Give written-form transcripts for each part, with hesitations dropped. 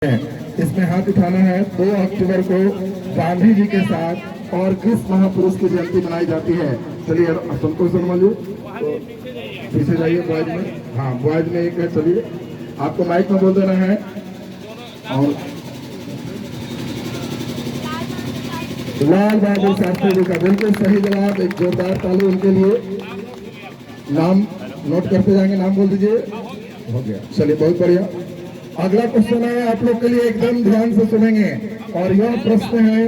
इसमें हाथ उठाना है। 2 अक्टूबर को गांधी जी के साथ और किस महापुरुष की जयंती मनाई जाती है। चलिए संतोष शर्मा जी तो पीछे जाइए बॉयज में। हाँ बॉयज में एक है। चलिए आपको माइक में बोल देना है। और लाल बहादुर शास्त्री जी का बिल्कुल सही जवाब। एक जोरदार ताली उनके लिए। नाम नोट करते जाएंगे। नाम बोल दीजिए। हो गया। चलिए बहुत बढ़िया। अगला क्वेश्चन है आप लोग के लिए, एकदम ध्यान से सुनेंगे। और यह प्रश्न है,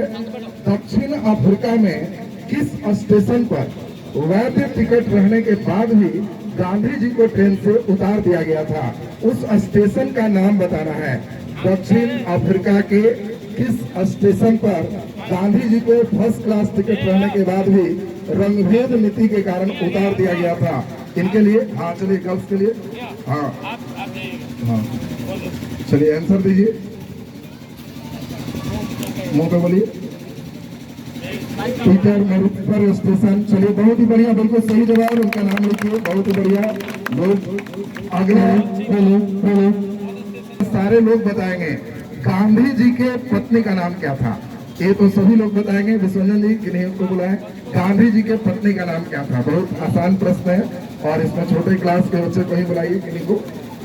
दक्षिण अफ्रीका में किस स्टेशन पर वैध टिकट रहने के बाद भी गांधी जी को ट्रेन से उतार दिया गया था? उस स्टेशन का नाम बताना है। दक्षिण अफ्रीका के किस स्टेशन पर गांधी जी को फर्स्ट क्लास टिकट रहने के बाद भी रंगभेद नीति के कारण उतार दिया गया था? इनके लिए हाँ चलिए गर्ल्स के लिए हाँ हाँ चलिए आंसर दीजिए। मुंह पे बोलिए। पीटर मरुपर स्टेशन। चलिए बहुत ही बढ़िया, बिल्कुल सही जवाब। उनका नाम लिखिए। बहुत ही बढ़िया। लोग अगले सारे लोग बताएंगे गांधी जी के पत्नी का नाम क्या था। ये तो सभी लोग बताएंगे। विश्वजन जी किन्हीं को बुलाएं। गांधी जी के पत्नी का नाम क्या था? बहुत आसान प्रश्न है और इसमें छोटे क्लास के बच्चे को ही बुलाइए किन्हीं को।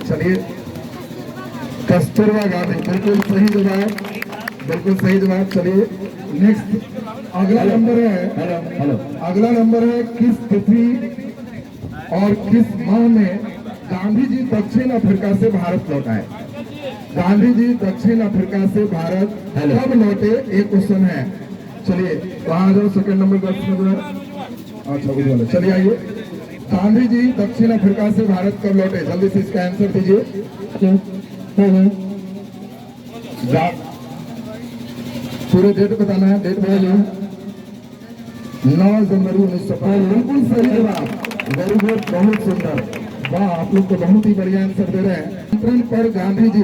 चलिए कस्तूरबा गांधी। बिल्कुल सही जवाब। बिल्कुल सही जवाब। चलिए नेक्स्ट अगला नंबर है। अगला नंबर है, किस तिथि और किस माह में गांधी जी दक्षिण अफ्रीका से भारत लौट आए? गांधी जी दक्षिण अफ्रीका से भारत कब लौटे? एक क्वेश्चन है। चलिए वहां जाओ। Second number question. अच्छा उधर चलिए आइए। गांधी जी दक्षिण अफ्रीका से भारत कब लौटे? जल्दी से इसका आंसर दीजिए। 9 पूरे डेट बताना है। डेट बताइए। 9 जनवरी 1905। बिल्कुल सही जवाब। Very good. बहुत सुंदर। वाह आप लोग तो बहुत ही बढ़िया आंसर दे रहे हैं। आमंत्रण पर गांधी जी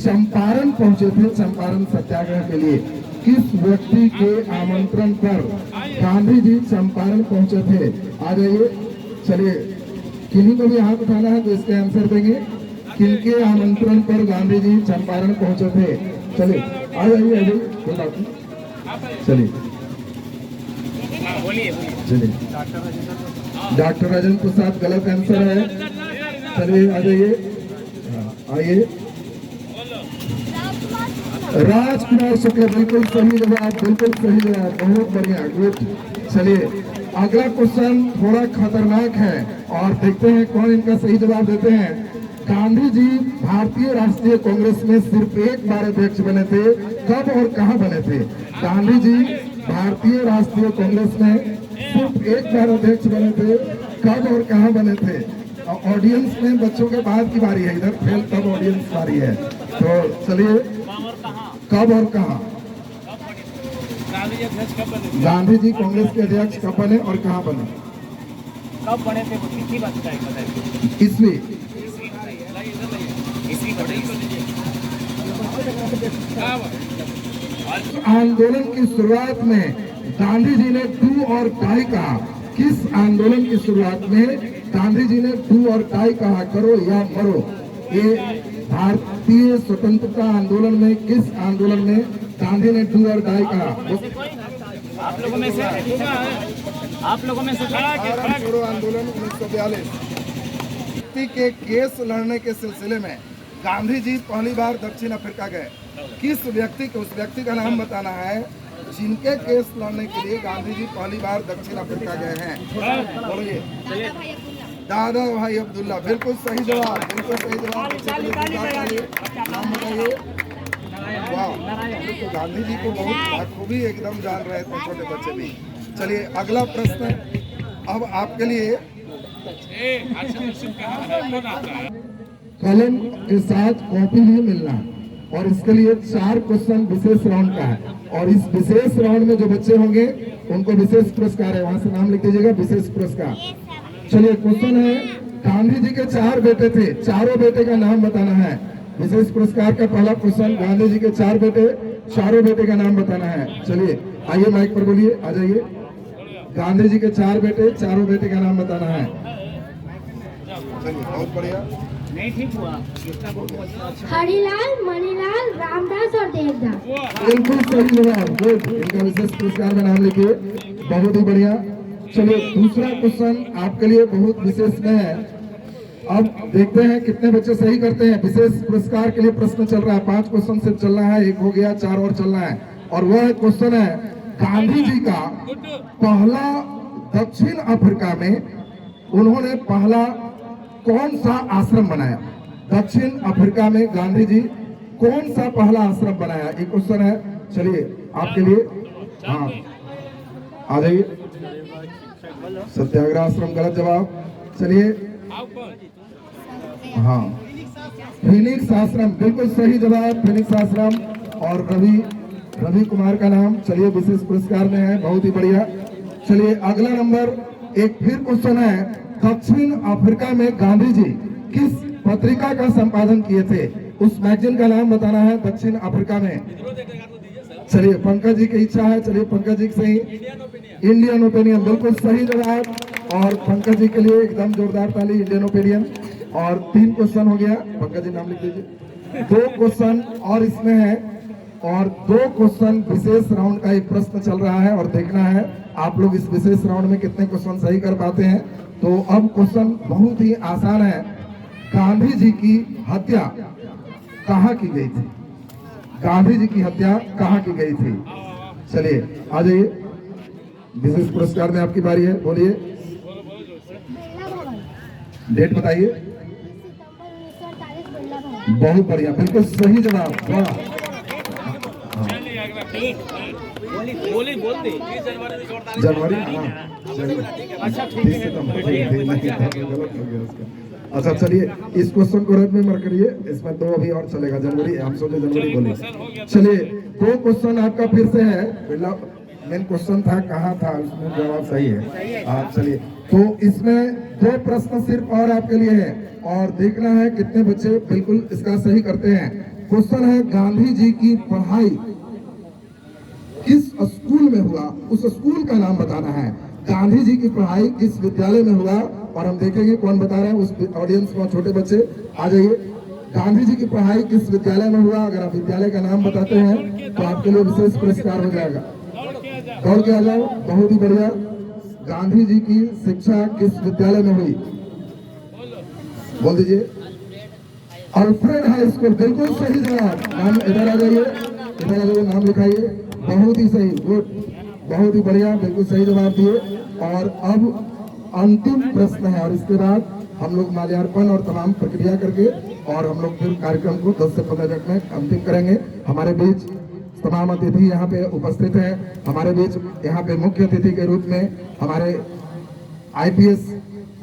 चंपारण पहुंचे थे, चंपारण सत्याग्रह के लिए। किस व्यक्ति के आमंत्रण पर गांधी जी चंपारण पहुंचे थे? आ जाइए। चलिए किन्हीं को भी हाथ उठाना है तो इसके आंसर देंगे। किनके आमंत्रण पर गांधी जी चंपारण पहुंचे थे? चलिए आ जाइए। अभी चलिए चलिए। डॉक्टर राजेंद्र प्रसाद गलत आंसर है। चलिए आ जाइए। आइए। राजकुमार शुक्ल। बिल्कुल सही जवाब। बिल्कुल सही जवाब। बहुत बढ़िया। गुड। चलिए अगला क्वेश्चन थोड़ा खतरनाक है और देखते हैं कौन इनका सही जवाब देते हैं। गांधी जी भारतीय राष्ट्रीय कांग्रेस में सिर्फ एक बार अध्यक्ष बने थे। कब और कहां बने थे? गांधी जी भारतीय राष्ट्रीय कांग्रेस में सिर्फ एक बार अध्यक्ष बने थे। कब और कहां बने थे? ऑडियंस में बच्चों के बाद की बारी है। इधर फेल तब ऑडियंस बारी है। तो चलिए कब और कहां? गांधी जी कांग्रेस के अध्यक्ष कब बने और कहां बने? कब बने थे? कितनी बात बताइए। ईस्वी। आंदोलन की शुरुआत में गांधी जी ने डू और डाई कहा। किस आंदोलन की शुरुआत में गांधी जी ने डू और डाई कहा? करो या मरो। ये भारतीय स्वतंत्रता आंदोलन में किस आंदोलन में गांधी ने डू और डाई कहा? आप लोगों में से छोड़ो आंदोलन 1942 के केस लड़ने के सिलसिले में गांधी जी पहली बार दक्षिण अफ्रीका गए। किस व्यक्ति को, उस व्यक्ति का नाम बताना है जिनके केस लड़ने के लिए गांधी जी पहली बार दक्षिण अफ्रीका गए हैं। बोलिए। दादा भाई अब्दुल्ला। बिल्कुल सही जवाब। बिल्कुल सही जवाब। नाम बताइए। वाह गांधी जी को बहुत बखूबी एकदम जान रहे थे छोटे बच्चे भी। चलिए अगला प्रश्न अब आपके लिए। कलम के साथ कॉपी भी मिलना और इसके लिए 4 क्वेश्चन विशेष राउंड का है और इस विशेष राउंड में जो बच्चे होंगे उनको विशेष पुरस्कार है। वहां से नाम लिख दीजिएगा। विशेष पुरस्कार। चलिए क्वेश्चन है, गांधी जी के 4 बेटे थे, चारों बेटे का नाम बताना है। विशेष पुरस्कार का पहला क्वेश्चन, गांधी जी के 4 बेटे, चारों बेटे का नाम बताना है। चलिए आइए माइक पर बोलिए। आ जाइए। गांधी जी के 4 बेटे, चारों बेटे का नाम बताना है। चलिए बहुत बढ़िया। नहीं ठीक हुआ इसका बहुत अच्छा हरिलाल, मणिलाल, रामदास और देवदास। बिल्कुल सही जवाब, गुड। इनका विशेष पुरस्कार में नाम लिखिए, बहुत ही बढ़िया। चलिए दूसरा क्वेश्चन आपके लिए बहुत विशेष में है। अब देखते हैं कितने बच्चे सही करते हैं। विशेष पुरस्कार के लिए प्रश्न चल रहा है, 5 क्वेश्चन सिर्फ चलना है, 1 हो गया, 4 और चलना है। और वह क्वेश्चन है गांधी जी का पहला दक्षिण अफ्रीका में उन्होंने पहला कौन सा आश्रम बनाया? दक्षिण अफ्रीका में गांधी जी कौन सा पहला आश्रम बनाया? एक क्वेश्चन है। चलिए आपके लिए, हाँ आ जाइए। सत्याग्रह आश्रम गलत जवाब। चलिए हाँ, फिनिक्स आश्रम बिल्कुल सही जवाब, फिनिक्स आश्रम। और रवि कुमार का नाम चलिए विशेष पुरस्कार में है, बहुत ही बढ़िया। चलिए अगला नंबर, एक फिर क्वेश्चन है, दक्षिण अफ्रीका में गांधी जी किस पत्रिका का संपादन किए थे? उस मैगजीन का नाम बताना है दक्षिण अफ्रीका में। चलिए पंकज जी की इच्छा है, चलिए पंकज जी से ही, इंडियन ओपिनियन बिल्कुल सही जवाब। और पंकज जी के लिए एकदम जोरदार ताली, इंडियन ओपिनियन। और 3 क्वेश्चन हो गया, पंकज जी नाम लिख लीजिए। 2 क्वेश्चन और इसमें है, और 2 क्वेश्चन विशेष राउंड का एक प्रश्न चल रहा है, और देखना है आप लोग इस विशेष राउंड में कितने क्वेश्चन सही कर पाते हैं। तो अब क्वेश्चन बहुत ही आसान है, गांधी जी की हत्या कहाँ की गई थी? गांधी जी की हत्या कहाँ की गई थी? चलिए आ जाइए, विशेष पुरस्कार में आपकी बारी है, बोलिए। बिरला भवन, डेट बताइए। 20 सितंबर 1948, बिरला भवन। बहुत बढ़िया, बिल्कुल सही जवाब, वाह। जनवरी, हाँ अच्छा ठीक 30 है सितंबर, गलत हो गया उसका। अच्छा चलिए इस क्वेश्चन को रद्द में मत करिए, इसमें 2 अभी और चलेगा। जनवरी, हम सोचे जनवरी बोले। चलिए 2 क्वेश्चन आपका फिर से है। पहला मेन क्वेश्चन था कहाँ था, उसमें जवाब सही है। आप चलिए, तो इसमें 2 प्रश्न सिर्फ और आपके लिए है, और देखना है कितने बच्चे बिल्कुल इसका सही करते हैं। क्वेश्चन है, गांधी जी की पढ़ाई किस स्कूल में हुआ? उस स्कूल का नाम बताना है। गांधी जी की पढ़ाई किस विद्यालय में हुआ? और हम देखेंगे कौन बता रहे हैं, उस ऑडियंस में छोटे बच्चे आ जाइए। गांधी जी की पढ़ाई किस विद्यालय में हुआ? अगर आप विद्यालय का नाम बताते हैं तो आपके लिए विशेष पुरस्कार हो जाएगा। दौड़ के आ जाओ, बहुत ही बढ़िया। गांधी जी की शिक्षा किस विद्यालय में हुई? बोल दीजिए। अल्फ्रेड हाई स्कूल, बिल्कुल सही जवाब। नाम इधर आ जाइए, इधर आ जाइए, नाम लिखाइए। बहुत ही सही, गुड, बहुत ही बढ़िया, बिल्कुल सही जवाब दिए। और अब अंतिम प्रश्न है, और इसके बाद हम लोग माल्यार्पण और तमाम प्रक्रिया करके, और हम लोग फिर कार्यक्रम को 10 से 15 मिनट में अंतिम करेंगे। हमारे बीच तमाम अतिथि यहाँ पे उपस्थित हैं। हमारे बीच यहाँ पे मुख्य अतिथि के रूप में हमारे IPS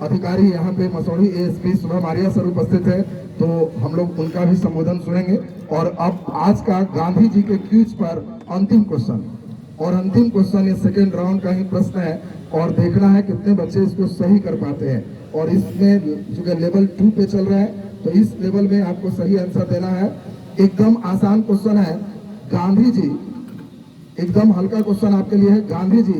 अधिकारी यहाँ पे मसौढ़ी ASP सुबह मारिया सर उपस्थित है, तो हम लोग उनका भी संबोधन सुनेंगे। और अब आज का गांधी जी के क्विज पर अंतिम क्वेश्चन, और अंतिम क्वेश्चन ये सेकेंड राउंड का ही प्रश्न है, और देखना है कितने बच्चे इसको सही कर पाते हैं। और इसमें जो लेवल 2 पे चल रहा है, तो इस लेवल में आपको सही आंसर देना है। एकदम आसान क्वेश्चन है, गांधी जी, एकदम हल्का क्वेश्चन आपके लिए है, गांधी जी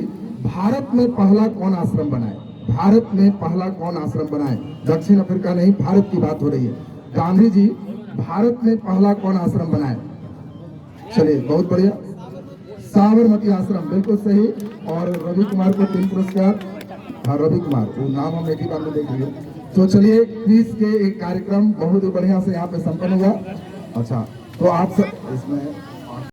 भारत में पहला कौन आश्रम बनाए? भारत में पहला कौन आश्रम बनाए? दक्षिण अफ्रीका नहीं, भारत की बात हो रही है। गांधी जी भारत में पहला कौन आश्रम बनाए? चलिए बहुत बढ़िया, साबरमती आश्रम, बिल्कुल सही। और रवि कुमार को 3 पुरस्कार। हाँ रवि कुमार, वो नाम हम एक ही बार में देख लिए। तो चलिए क्विज के एक कार्यक्रम बहुत ही बढ़िया से यहाँ पे संपन्न हुआ। अच्छा तो आप सब इसमें